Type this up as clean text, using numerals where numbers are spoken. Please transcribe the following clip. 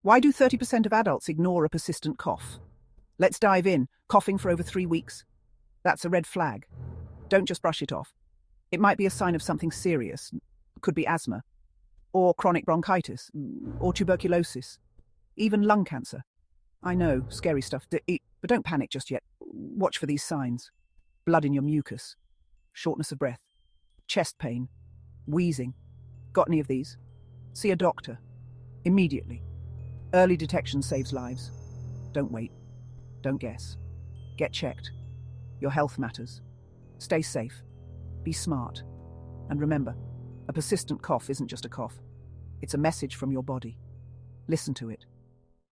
Why do 30% of adults ignore a persistent cough? Let's dive in. Coughing for over 3 weeks? That's a red flag. Don't just brush it off. It might be a sign of something serious. Could be asthma, or chronic bronchitis, or tuberculosis, even lung cancer. I know, scary stuff, but don't panic just yet. Watch for these signs. Blood in your mucus, shortness of breath, chest pain, wheezing. Got any of these? See a doctor. Immediately. Early detection saves lives. Don't wait. Don't guess. Get checked. Your health matters. Stay safe. Be smart. And remember, a persistent cough isn't just a cough. It's a message from your body. Listen to it.